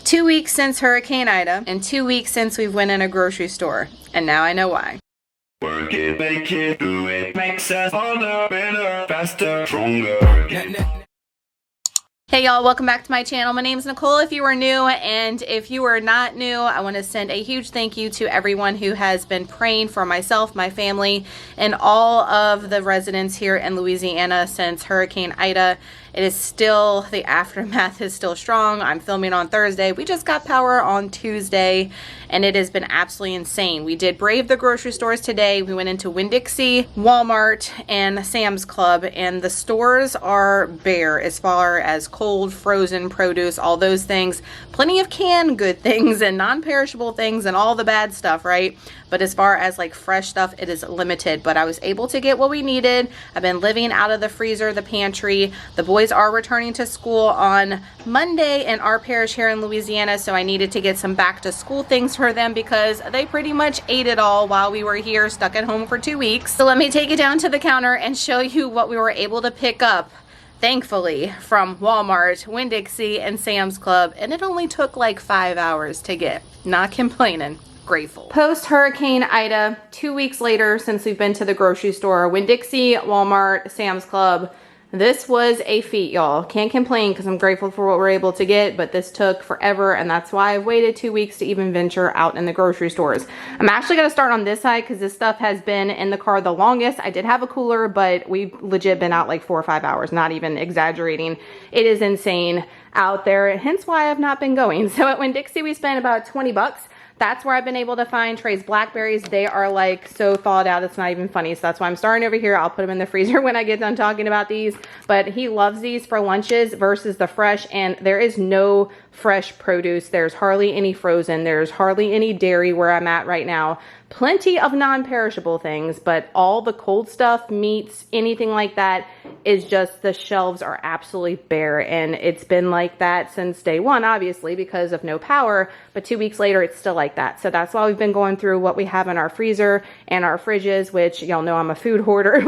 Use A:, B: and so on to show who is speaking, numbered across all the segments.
A: 2 weeks since Hurricane Ida, and 2 weeks since we've went in a grocery store, and now I know why.
B: Work it, make it, do it, makes us harder, better, faster, stronger.
A: Hey y'all, welcome back to my channel. My name is Nicole if you are new, and if you are not new, I want to send a huge thank you to everyone who has been praying for myself, my family, and all of the residents here in Louisiana since Hurricane Ida. It is still, the aftermath is still strong. I'm filming on Thursday. We just got power on Tuesday, and it has been absolutely insane. We did brave the grocery stores today. We went into Winn-Dixie, Walmart, and Sam's Club, and the stores are bare as far as cold, frozen produce, all those things. Plenty of canned good things and non-perishable things and all the bad stuff, right? But as far as like fresh stuff, it is limited. But I was able to get what we needed. I've been living out of the freezer, the pantry. The boys are returning to school on Monday in our parish here in Louisiana, so I needed to get some back to school things for them because they pretty much ate it all while we were here stuck at home for 2 weeks. So let me take it down to the counter and show you what we were able to pick up, thankfully, from Walmart, Winn-Dixie, and Sam's Club, and it only took like 5 hours to get. Not complaining. Grateful. Post Hurricane Ida, 2 weeks later since we've been to the grocery store, Winn-Dixie, Walmart, Sam's Club. This was a feat, y'all. Can't complain because I'm grateful for what we're able to get, but this took forever, and that's why I've waited 2 weeks to even venture out in the grocery stores. I'm actually going to start on this side because this stuff has been in the car the longest. I did have a cooler, but we've legit been out like 4 or 5 hours, not even exaggerating. It is insane out there, hence why I've not been going. So at Winn-Dixie, we spent about 20 bucks. That's where I've been able to find Trey's blackberries. They are like so thawed out, it's not even funny. So that's why I'm starting over here. I'll put them in the freezer when I get done talking about these. But he loves these for lunches versus the fresh, and there is no fresh produce. There's hardly any frozen. There's hardly any dairy where I'm at right now. Plenty of non-perishable things, but all the cold stuff, meats, anything like that is just, the shelves are absolutely bare. And it's been like that since day one, obviously, because of no power, but 2 weeks later, it's still like that. So that's why we've been going through what we have in our freezer and our fridges, which y'all know I'm a food hoarder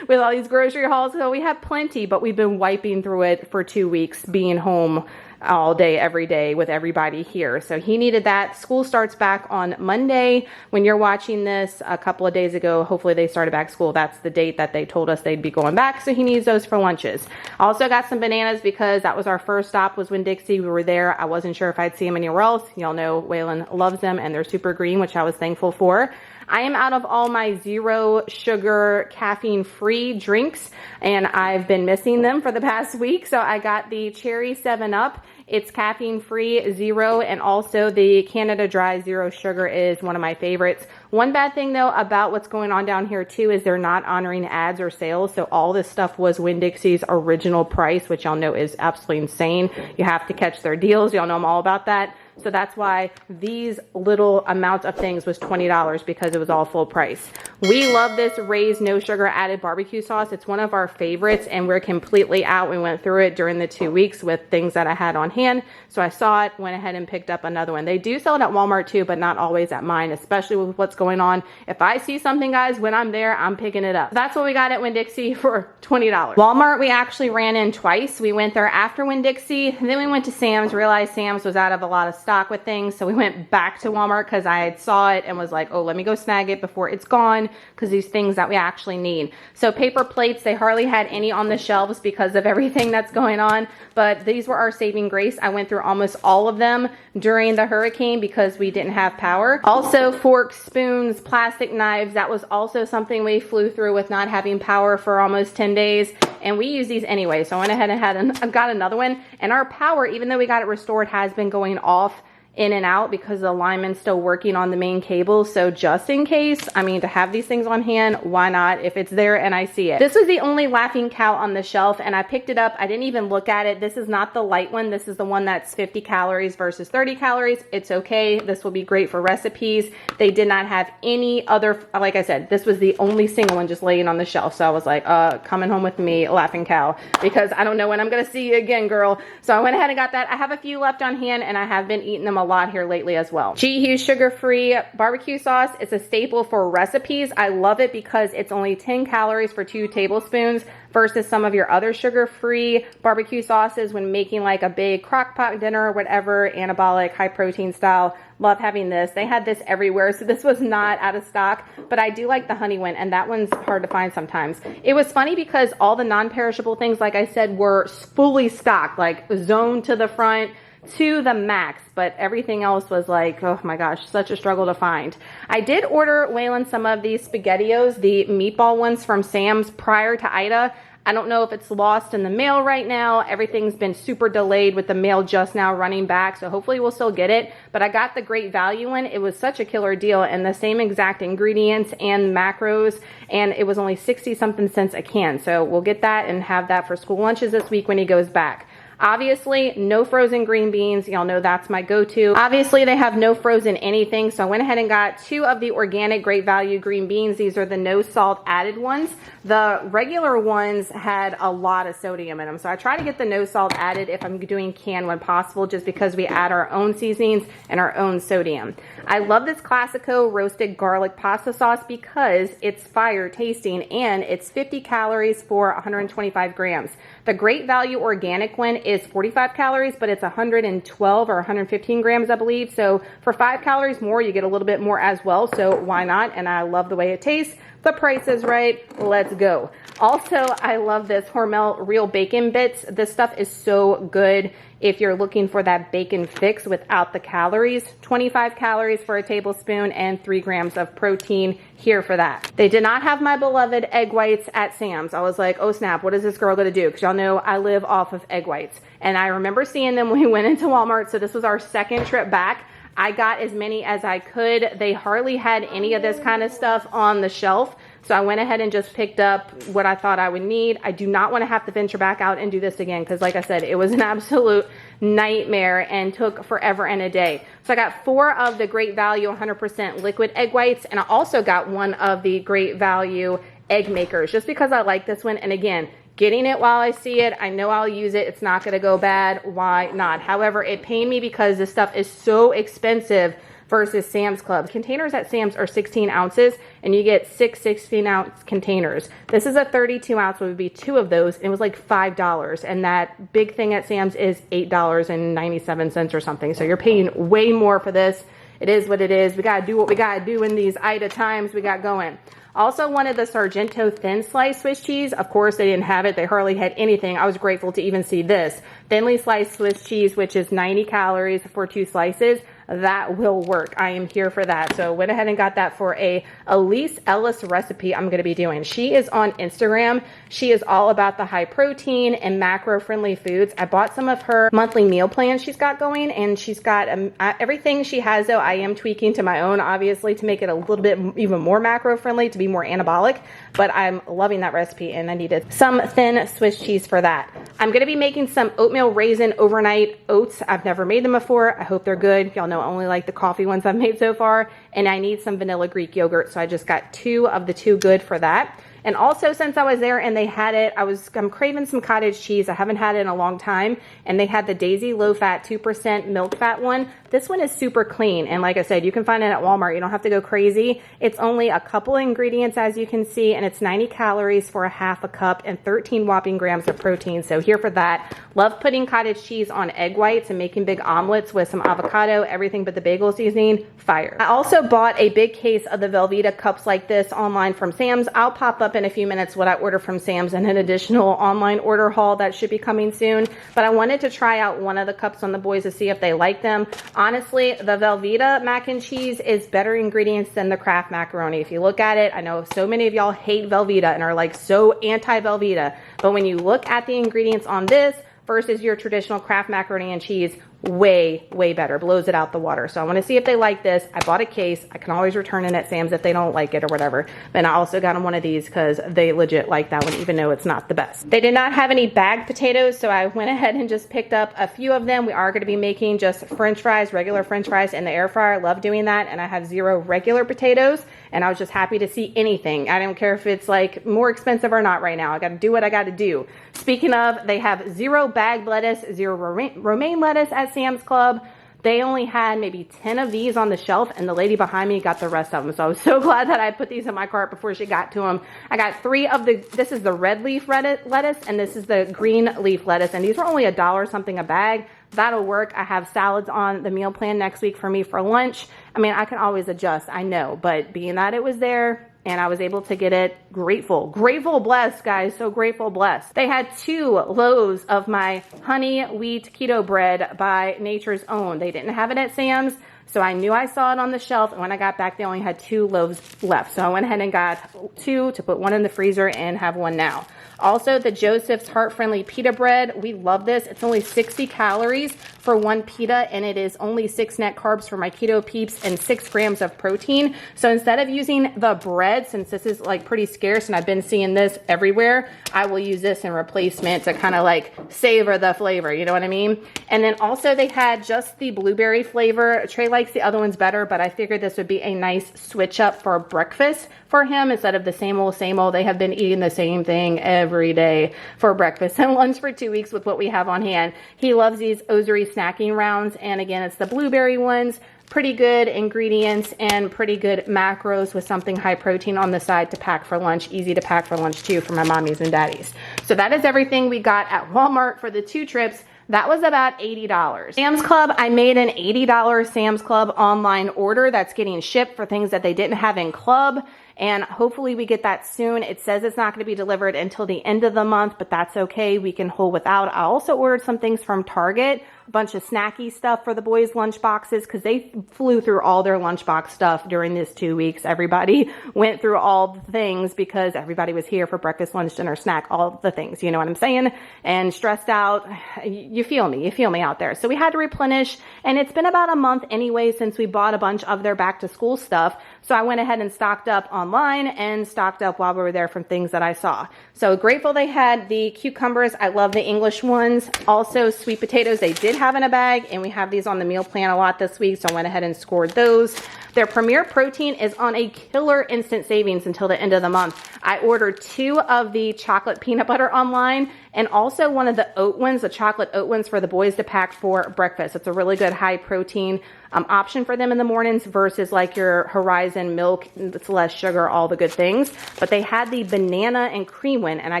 A: with all these grocery hauls. So we have plenty, but we've been wiping through it for 2 weeks, being home all day, every day with everybody here. So he needed that. School starts back on Monday. When you're watching this a couple of days ago, hopefully they started back school. That's the date that they told us they'd be going back. So he needs those for lunches. Also got some bananas because that was our first stop, was Winn-Dixie. We were there. I wasn't sure if I'd see them anywhere else. Y'all know Waylon loves them and they're super green, which I was thankful for. I am out of all my zero sugar, caffeine free drinks, and I've been missing them for the past week. So I got the cherry 7-Up. It's caffeine free, zero, and also the Canada Dry Zero Sugar is one of my favorites. One bad thing though about what's going on down here too is they're not honoring ads or sales. So all this stuff was Winn-Dixie's original price, which y'all know is absolutely insane. You have to catch their deals. Y'all know I'm all about that. So that's why these little amounts of things was $20 because it was all full price. We love this Ray's no sugar added barbecue sauce. It's one of our favorites and we're completely out. We went through it during the 2 weeks with things that I had on hand. So I saw it, went ahead and picked up another one. They do sell it at Walmart too, but not always at mine, especially with what's going on. If I see something, guys, when I'm there, I'm picking it up. That's what we got at Winn-Dixie for $20. Walmart, we actually ran in twice. We went there after Winn-Dixie, then we went to Sam's, realized Sam's was out of a lot of stock with things. So we went back to Walmart because I had saw it and was like, oh, let me go snag it before it's gone, because these things that we actually need. So paper plates, they hardly had any on the shelves because of everything that's going on, but these were our saving grace. I went through almost all of them during the hurricane because we didn't have power. Also forks, spoons, plastic knives, that was also something we flew through with not having power for almost 10 days. And we use these anyway. So I went ahead and got another one. And our power, even though we got it restored, has been going off in and out because the lineman's still working on the main cable. So just in case, I mean, to have these things on hand, why not if it's there and I see it. This was the only Laughing Cow on the shelf and I picked it up. I didn't even look at it. This is not the light one. This is the one that's 50 calories versus 30 calories. It's okay. This will be great for recipes. They did not have any other, like I said, this was the only single one just laying on the shelf. So I was like, coming home with me, Laughing Cow, because I don't know when I'm going to see you again, girl. So I went ahead and got that. I have a few left on hand and I have been eating them a lot here lately as well. G. Hughes sugar-free barbecue sauce is a staple for recipes. I love it because it's only 10 calories for 2 tablespoons versus some of your other sugar-free barbecue sauces when making like a big crock pot dinner or whatever, anabolic, high protein style. Love having this. They had this everywhere, so this was not out of stock, but I do like the honey one, and that one's hard to find sometimes. It was funny because all the non-perishable things, like I said, were fully stocked, like zoned to the front to the max, but everything else was like, oh my gosh, such a struggle to find. I did order Waylon some of these SpaghettiOs, the meatball ones from Sam's prior to Ida. I don't know if it's lost in the mail right now. Everything's been super delayed with the mail just now running back, so hopefully we'll still get it. But I got the great value one. It was such a killer deal, and the same exact ingredients and macros, and it was only 60-something cents a can. So we'll get that and have that for school lunches this week when he goes back. Obviously, no frozen green beans. Y'all know that's my go-to. Obviously, they have no frozen anything, so I went ahead and got 2 of the organic Great Value green beans. These are the no salt added ones. The regular ones had a lot of sodium in them, so I try to get the no salt added if I'm doing canned when possible, just because we add our own seasonings and our own sodium. I love this Classico roasted garlic pasta sauce because it's fire tasting and it's 50 calories for 125 grams. The Great Value organic one is 45 calories, but it's 112 or 115 grams, I believe. So for 5 calories more, you get a little bit more as well. So why not? And I love the way it tastes. The price is right. Let's go. Also, I love this Hormel Real Bacon Bits. This stuff is so good if you're looking for that bacon fix without the calories. 25 calories for a tablespoon and 3 grams of protein here for that. They did not have my beloved egg whites at Sam's. I was like, oh snap, what is this girl gonna do? Because y'all know I live off of egg whites. And I remember seeing them when we went into Walmart, so this was our second trip back. I got as many as I could. They hardly had any of this kind of stuff on the shelf. So I went ahead and just picked up what I thought I would need. I do not want to have to venture back out and do this again because, like I said, it was an absolute nightmare and took forever and a day. So I got 4 of the Great Value 100% liquid egg whites, and I also got 1 of the Great Value egg makers just because I like this one. And again, getting it while I see it, I know I'll use it. It's not going to go bad. Why not? However, it pained me because this stuff is so expensive versus Sam's Club. Containers at Sam's are 16 ounces and you get 6 16-ounce containers. This is a 32 ounce, would be 2 of those. And it was like $5. And that big thing at Sam's is $8.97 or something. So you're paying way more for this. It is what it is. We got to do what we got to do in these Ida times we got going. Also wanted the Sargento thin sliced Swiss cheese. Of course, they didn't have it. They hardly had anything. I was grateful to even see this. Thinly sliced Swiss cheese, which is 90 calories for 2 slices. That will work. I am here for that. So went ahead and got that for a Elise Ellis recipe I'm going to be doing. She is on Instagram. She is all about the high protein and macro friendly foods. I bought some of her monthly meal plans she's got going, and she's got everything she has though. I am tweaking to my own, obviously, to make it a little bit even more macro friendly, to be more anabolic, but I'm loving that recipe and I needed some thin Swiss cheese for that. I'm going to be making some oatmeal raisin overnight oats. I've never made them before. I hope they're good. Y'all know I only like the coffee ones I've made so far, and I need some vanilla Greek yogurt, so I just got 2 of the 2 good for that. And also, since I was there and they had it, I'm craving some cottage cheese. I haven't had it in a long time, and they had the Daisy low fat 2% milk fat one. This one is super clean, and like I said, you can find it at Walmart. You don't have to go crazy. It's only a couple ingredients, as you can see, and it's 90 calories for a half a cup and 13 whopping grams of protein. So here for that. Love putting cottage cheese on egg whites and making big omelets with some avocado, everything but the bagel seasoning. Fire. I also bought a big case of the Velveeta cups like this online from Sam's. I'll pop up in a few minutes what I ordered from Sam's and an additional online order haul that should be coming soon. But I wanted to try out one of the cups on the boys to see if they like them. Honestly, the Velveeta mac and cheese is better ingredients than the Kraft macaroni. If you look at it, I know so many of y'all hate Velveeta and are like so anti-Velveeta, but when you look at the ingredients on this versus your traditional Kraft macaroni and cheese, way better, blows it out the water. So I want to see if they like this. I bought a case. I can always return it at Sam's if they don't like it or whatever. Then I also got them one of these because they legit like that one, even though it's not the best. They did not have any bagged potatoes, so I went ahead and just picked up a few of them. We are going to be making just French fries, regular French fries in the air fryer. Love doing that. And I have 0 regular potatoes, and I was just happy to see anything. I don't care if it's like more expensive or not right now. I got to do what I got to do. Speaking of, they have 0 bagged lettuce, 0 romaine lettuce at Sam's Club. They only had maybe 10 of these on the shelf, and the lady behind me got the rest of them. So I was so glad that I put these in my cart before she got to them. I got 3 of this is the red leaf lettuce, and this is the green leaf lettuce, and these were only $1 something a bag. That'll work. I have salads on the meal plan next week for me for lunch. I mean, I can always adjust, I know, but being that it was there, and I was able to get it, grateful, blessed, guys, so grateful, blessed. They had 2 loaves of my honey wheat keto bread by Nature's Own. They didn't have it at Sam's, so I knew I saw it on the shelf, and when I got back, they only had 2 loaves left. So I went ahead and got 2 to put 1 in the freezer and have 1 now. Also, the Joseph's Heart Friendly Pita Bread. We love this. It's only 60 calories for 1 pita, and it is only 6 net carbs for my keto peeps and 6 grams of protein. So instead of using the bread, since this is like pretty scarce and I've been seeing this everywhere, I will use this in replacement to kind of like savor the flavor, you know what I mean? And then also they had just the blueberry flavor. Trey likes the other ones better, but I figured this would be a nice switch up for breakfast for him instead of the same old, same old. They have been eating the same thing every day for breakfast and lunch for 2 weeks with what we have on hand. He loves these Ozuri snacking rounds, and again, it's the blueberry ones. Pretty good ingredients and pretty good macros with something high protein on the side to pack for lunch. Easy to pack for lunch too for my mommies and daddies. So that is everything we got at Walmart for the 2 trips. That was about $80. Sam's Club, I made an $80 Sam's Club online order that's getting shipped for things that they didn't have in club. And hopefully we get that soon. It says it's not going to be delivered until the end of the month, but that's okay. We can hold without. I also ordered some things from Target, a bunch of snacky stuff for the boys' lunch boxes, because they flew through all their lunchbox stuff during this 2 weeks. Everybody went through all the things because everybody was here for breakfast, lunch, dinner, snack, all the things. You know what I'm saying? And stressed out. You feel me. You feel me out there. So we had to replenish, and it's been about a month anyway since we bought a bunch of their back to school stuff. So I went ahead and stocked up online and stocked up while we were there from things that I saw. So grateful they had the cucumbers. I love the English ones. Also sweet potatoes they did have in a bag, and we have these on the meal plan a lot this week, so I went ahead and scored those. Their Premier Protein is on a killer instant savings until the end of the month. I ordered 2 of the chocolate peanut butter online, and also one of the oat ones, the chocolate oat ones for the boys to pack for breakfast. It's a really good high protein option for them in the mornings versus like your Horizon milk. It's less sugar, all the good things. But they had the banana and cream one, and I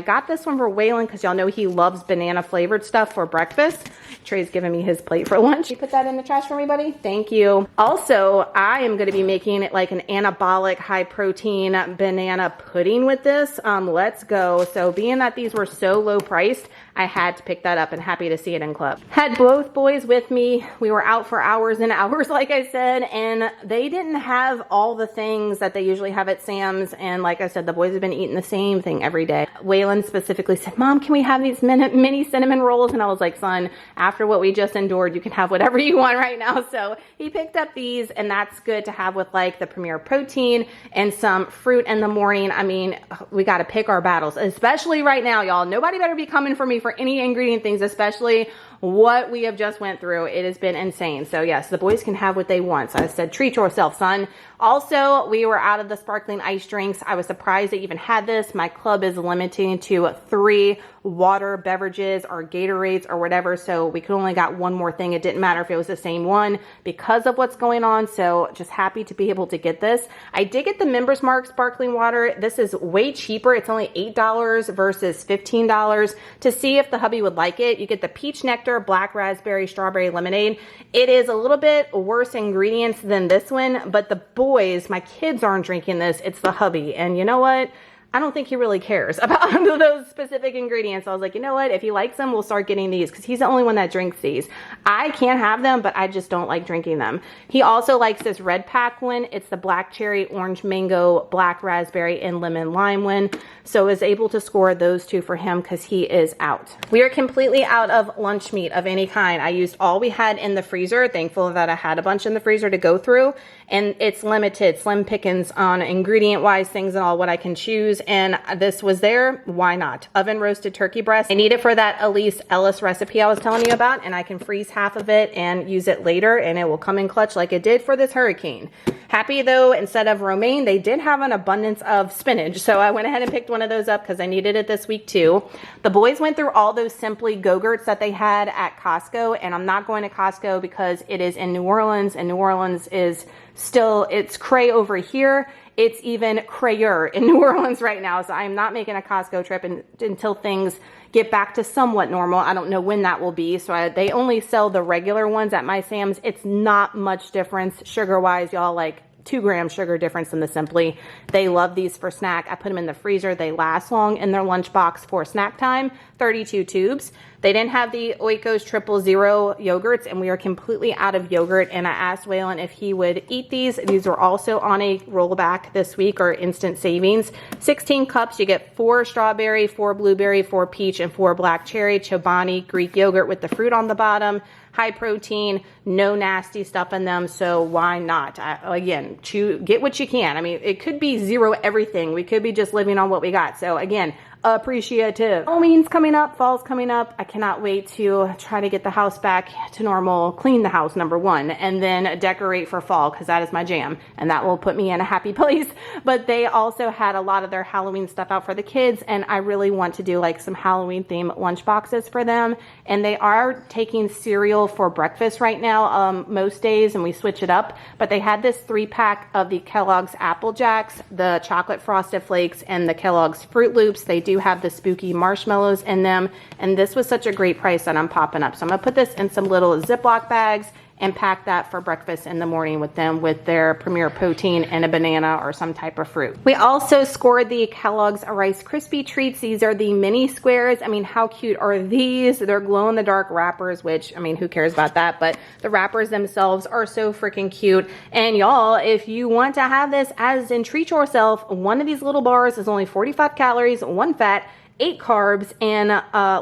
A: got this one for Waylon because y'all know he loves banana flavored stuff for breakfast. Trey's giving me his plate for lunch. You put that in the trash for me, buddy? Thank you. Also, I am going to be making it like an anabolic high protein banana pudding with this. Let's go. So being that these were so low priced, I had to pick that up, and happy to see it in club. Had both boys with me. We were out for hours and hours, like I said, and they didn't have all the things that they usually have at Sam's. And like I said, the boys have been eating the same thing every day. Waylon specifically said, Mom, can we have these mini cinnamon rolls? And I was like, son, after what we just endured, you can have whatever you want right now. So he picked up these, and that's good to have with like the Premier Protein and some fruit in the morning. I mean, we got to pick our battles, especially right now, y'all. Nobody better be coming for me for any ingredient things, especially what we have just went through. It has been insane. So yes, the boys can have what they want. So I said, treat yourself, son. Also, we were out of the sparkling ice drinks. I was surprised they even had this. My club is limiting to 3 water beverages or Gatorades or whatever. So we could only got 1 more thing. It didn't matter if it was the same one because of what's going on. So just happy to be able to get this. I did get the Members Mark sparkling water. This is way cheaper. It's only $8 versus $15. To see if the hubby would like it, you get the peach nectar, black raspberry, strawberry lemonade. It is a little bit worse ingredients than this one, but the boys, my kids aren't drinking this. It's the hubby. And you know what? I don't think he really cares about those specific ingredients. So I was like, you know what? If he likes them, we'll start getting these because he's the only one that drinks these. I can't have them, but I just don't like drinking them. He also likes this red pack one. It's the black cherry, orange mango, black raspberry, and lemon lime one. So I was able to score those 2 for him because he is out. We are completely out of lunch meat of any kind. I used all we had in the freezer. Thankful that I had a bunch in the freezer to go through. And it's limited, slim pickings on ingredient-wise things and all what I can choose. And this was there, why not? Oven roasted turkey breast. I need it for that Elise Ellis recipe I was telling you about, and I can freeze half of it and use it later, and it will come in clutch like it did for this hurricane. Happy though, instead of romaine, they did have an abundance of spinach. So I went ahead and picked one of those up because I needed it this week too. The boys went through all those Simply Go-Gurts that they had at Costco, and I'm not going to Costco because it is in New Orleans, and New Orleans is still, it's cray over here. It's even crayer in New Orleans right now. So I'm not making a Costco trip until things get back to somewhat normal. I don't know when that will be. So they only sell the regular ones at my Sam's. It's not much difference sugar-wise, y'all, like 2 grams sugar difference in the Simply. They love these for snack. I put them in the freezer. They last long in their lunchbox for snack time, 32 tubes. They didn't have the Oikos 000 yogurts, and we are completely out of yogurt. And I asked Waylon if he would eat these. These were also on a rollback this week, or instant savings. 16 cups, you get 4 strawberry, 4 blueberry, 4 peach, and 4 black cherry Chobani Greek yogurt with the fruit on the bottom. High protein, no nasty stuff in them, so why not? Again, get what you can. I mean, it could be zero everything. We could be just living on what we got. So again, appreciative. Halloween's coming up, fall's coming up. I cannot wait to try to get the house back to normal, clean the house, number one, and then decorate for fall, because that is my jam, and that will put me in a happy place. But they also had a lot of their Halloween stuff out for the kids, and I really want to do like some Halloween themed lunch boxes for them. And they are taking cereal for breakfast right now, most days, and we switch it up. But they had this 3-pack of the Kellogg's Apple Jacks, the chocolate frosted flakes, and the Kellogg's Fruit Loops. They do have the spooky marshmallows in them, and this was such a great price that I'm popping up. So I'm gonna put this in some little Ziploc bags and pack that for breakfast in the morning with them, with their Premier Protein and a banana or some type of fruit. We also scored the Kellogg's Rice Krispie Treats. These are the mini squares. I mean, how cute are these? They're glow-in-the-dark wrappers, which, I mean, who cares about that? But the wrappers themselves are so freaking cute. And y'all, if you want to have this as in treat yourself, one of these little bars is only 45 calories, 1 fat, 8 carbs, and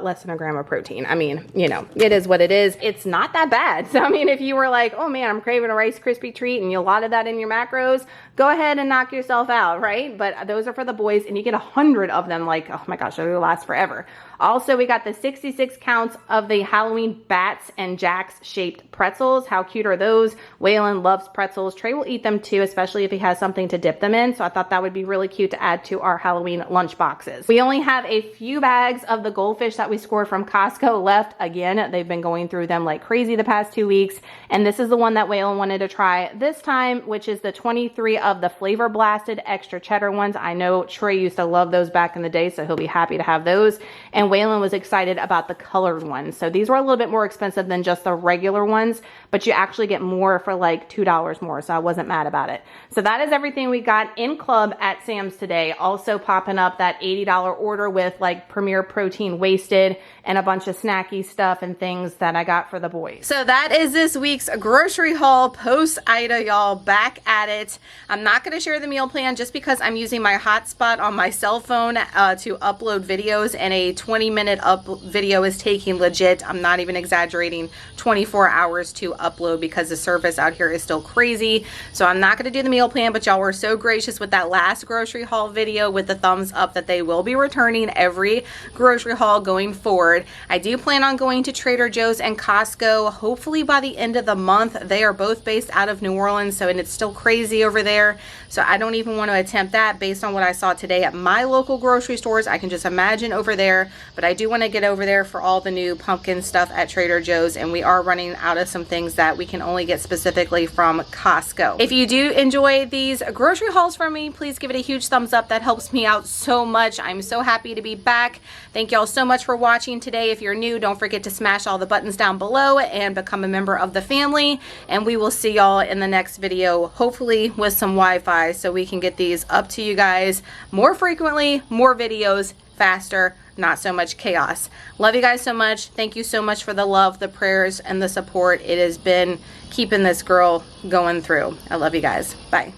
A: less than a gram of protein. I mean, you know, it is what it is. It's not that bad. So, I mean, if you were like, oh man, I'm craving a Rice Krispie treat and you allotted that in your macros, go ahead and knock yourself out, right? But those are for the boys, and you get 100 of them. Like, oh my gosh, they'll last forever. Also, we got the 66 counts of the Halloween Bats and Jacks shaped pretzels. How cute are those? Waylon loves pretzels. Trey will eat them too, especially if he has something to dip them in. So I thought that would be really cute to add to our Halloween lunch boxes. We only have a few bags of the goldfish that we scored from Costco left. Again, they've been going through them like crazy the past 2 weeks. And this is the one that Waylon wanted to try this time, which is the 23 of the Flavor Blasted extra cheddar ones. I know Trey used to love those back in the day, so he'll be happy to have those. And Waylon was excited about the colored ones. So these were a little bit more expensive than just the regular ones, but you actually get more for like $2 more. So I wasn't mad about it. So that is everything we got in club at Sam's today. Also popping up that $80 order with like Premier Protein wasted and a bunch of snacky stuff and things that I got for the boys. So that is this week's grocery haul post Ida, y'all. Back at it. I'm not going to share the meal plan just because I'm using my hotspot on my cell phone to upload videos, and a 20-minute video is taking legit, I'm not even exaggerating, 24 hours to upload because the service out here is still crazy. So I'm not going to do the meal plan, but y'all were so gracious with that last grocery haul video with the thumbs up that they will be returning every grocery haul going forward. I do plan on going to Trader Joe's and Costco hopefully by the end of the month. They are both based out of New Orleans, and it's still crazy over there. So I don't even want to attempt that based on what I saw today at my local grocery stores. I can just imagine over there, but I do want to get over there for all the new pumpkin stuff at Trader Joe's, and we are running out of some things that we can only get specifically from Costco. If you do enjoy these grocery hauls from me, please give it a huge thumbs up. That helps me out so much. I'm so happy to be back. Thank y'all so much for watching today. If you're new, don't forget to smash all the buttons down below and become a member of the family, and we will see y'all in the next video, hopefully with some Wi-Fi, so we can get these up to you guys more frequently, more videos, faster, not so much chaos. Love you guys so much. Thank you so much for the love, the prayers, and the support. It has been keeping this girl going through. I love you guys. Bye.